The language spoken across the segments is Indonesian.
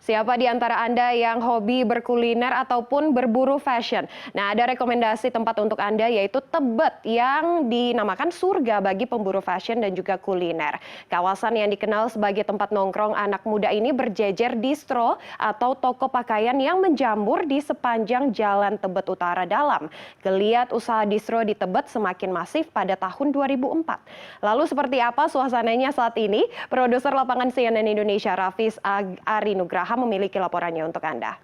Siapa di antara Anda yang hobi berkuliner ataupun berburu fashion? Nah, ada rekomendasi tempat untuk Anda yaitu Tebet yang dinamakan surga bagi pemburu fashion dan juga kuliner. Kawasan yang dikenal sebagai tempat nongkrong anak muda ini berjejer distro atau toko pakaian yang menjamur di sepanjang Jalan Tebet Utara Dalam. Geliat usaha distro di Tebet semakin masif pada tahun 2004. Lalu seperti apa suasananya saat ini? Produser lapangan CNN Indonesia Rafis Ari Nugraha memiliki laporannya untuk Anda.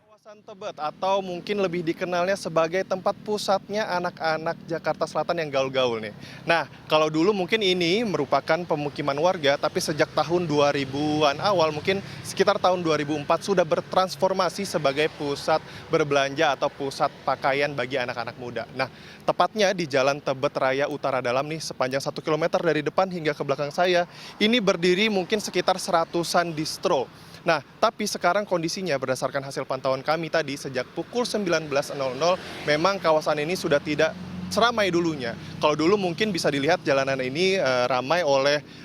Kawasan Tebet atau mungkin lebih dikenalnya sebagai tempat pusatnya anak-anak Jakarta Selatan yang gaul-gaul nih. Nah, kalau dulu mungkin ini merupakan pemukiman warga, tapi sejak tahun 2000-an awal, mungkin sekitar tahun 2004 sudah bertransformasi sebagai pusat berbelanja atau pusat pakaian bagi anak-anak muda. Nah, tepatnya di Jalan Tebet Raya Utara Dalam nih, sepanjang 1 kilometer dari depan hingga ke belakang saya, ini berdiri mungkin sekitar 100-an distro. Nah, tapi sekarang kondisinya berdasarkan hasil pantauan kami tadi sejak pukul 19.00 memang kawasan ini sudah tidak seramai dulunya. Kalau dulu mungkin bisa dilihat jalanan ini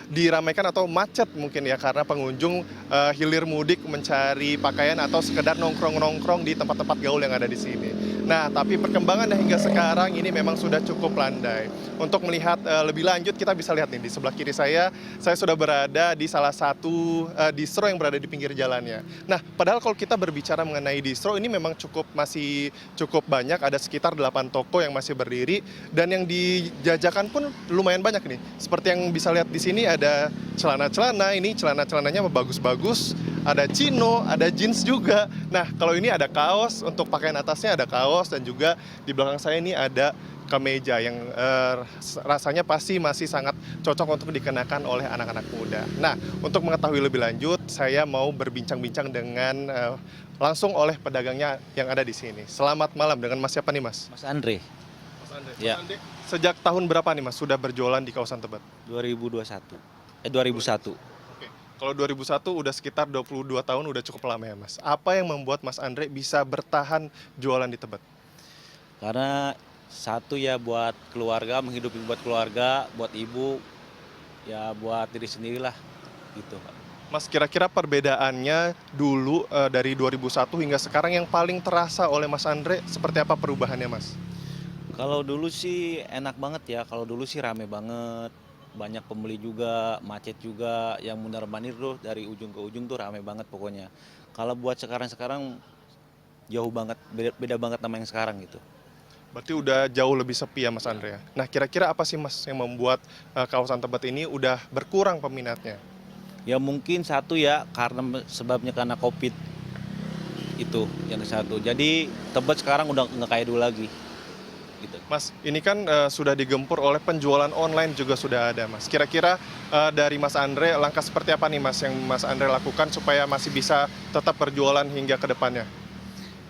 diramaikan atau macet mungkin ya karena pengunjung hilir mudik mencari pakaian atau sekedar nongkrong-nongkrong di tempat-tempat gaul yang ada di sini. Nah, tapi perkembangannya hingga sekarang ini memang sudah cukup landai. Untuk melihat lebih lanjut kita bisa lihat nih di sebelah kiri saya sudah berada di salah satu distro yang berada di pinggir jalannya. Nah, padahal kalau kita berbicara mengenai distro ini memang masih cukup banyak, ada sekitar 8 toko yang masih berdiri dan yang dijajakan pun lumayan banyak nih. Seperti yang bisa lihat di sini ada celana-celana, ini celana-celananya bagus-bagus, ada chino, ada jeans juga. Nah, kalau ini ada kaos, untuk pakaian atasnya ada kaos dan juga di belakang saya ini ada kemeja yang rasanya pasti masih sangat cocok untuk dikenakan oleh anak-anak muda. Nah, untuk mengetahui lebih lanjut, saya mau berbincang-bincang dengan langsung oleh pedagangnya yang ada di sini. Selamat malam, dengan Mas siapa nih, Mas? Mas Andre. Mas Andre. Ya. Mas Andre, sejak tahun berapa nih, Mas, sudah berjualan di kawasan Tebet? 2001. Oke. Kalau 2001 udah sekitar 22 tahun, udah cukup lama ya, Mas. Apa yang membuat Mas Andre bisa bertahan jualan di Tebet? Karena satu ya buat keluarga, menghidupi buat keluarga, buat ibu, ya buat diri sendirilah gitu, Pak. Mas, kira-kira perbedaannya dulu dari 2001 hingga sekarang yang paling terasa oleh Mas Andre seperti apa perubahannya, Mas? Kalau dulu sih enak banget ya, kalau dulu sih rame banget, banyak pembeli juga, macet juga, yang mundar-mandir tuh dari ujung ke ujung tuh rame banget pokoknya. Kalau buat sekarang-sekarang jauh banget, beda banget sama yang sekarang gitu. Berarti udah jauh lebih sepi ya, Mas Andre. Nah, kira-kira apa sih, Mas, yang membuat kawasan Tebet ini udah berkurang peminatnya? Ya mungkin satu ya sebabnya karena COVID itu yang satu. Jadi Tebet sekarang udah nggak kayak dulu lagi. Gitu. Mas, ini kan sudah digempur oleh penjualan online juga sudah ada, Mas. Kira-kira dari Mas Andre, langkah seperti apa nih, Mas, yang Mas Andre lakukan supaya masih bisa tetap berjualan hingga ke depannya?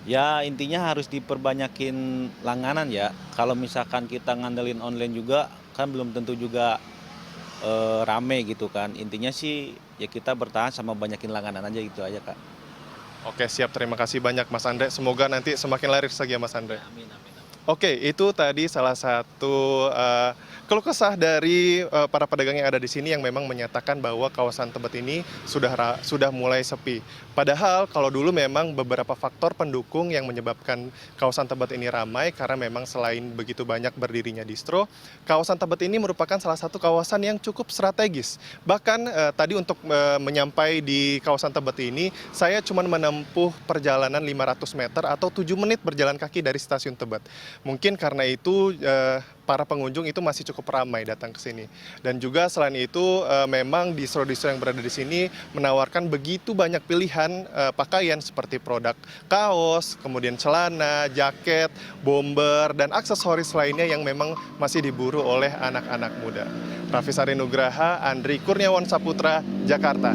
Ya intinya harus diperbanyakin langganan ya. Kalau misalkan kita ngandelin online juga kan belum tentu juga rame gitu kan. Intinya sih ya kita bertahan sama banyakin langganan aja gitu aja, Kak. Oke, siap. Terima kasih banyak, Mas Andre. Semoga nanti semakin laris lagi ya, Mas Andre. Amin, amin. Oke, itu tadi salah satu keluh kesah dari para pedagang yang ada di sini yang memang menyatakan bahwa kawasan Tebet ini sudah mulai sepi. Padahal kalau dulu memang beberapa faktor pendukung yang menyebabkan kawasan Tebet ini ramai karena memang selain begitu banyak berdirinya distro, kawasan Tebet ini merupakan salah satu kawasan yang cukup strategis. Bahkan tadi untuk menyampai di kawasan Tebet ini, saya cuma menempuh perjalanan 500 meter atau 7 menit berjalan kaki dari stasiun Tebet. Mungkin karena itu para pengunjung itu masih cukup ramai datang ke sini. Dan juga selain itu memang distro-distro yang berada di sini menawarkan begitu banyak pilihan pakaian seperti produk kaos, kemudian celana, jaket, bomber, dan aksesoris lainnya yang memang masih diburu oleh anak-anak muda. Rafis Ari Nugraha, Andri Kurniawan Saputra, Jakarta.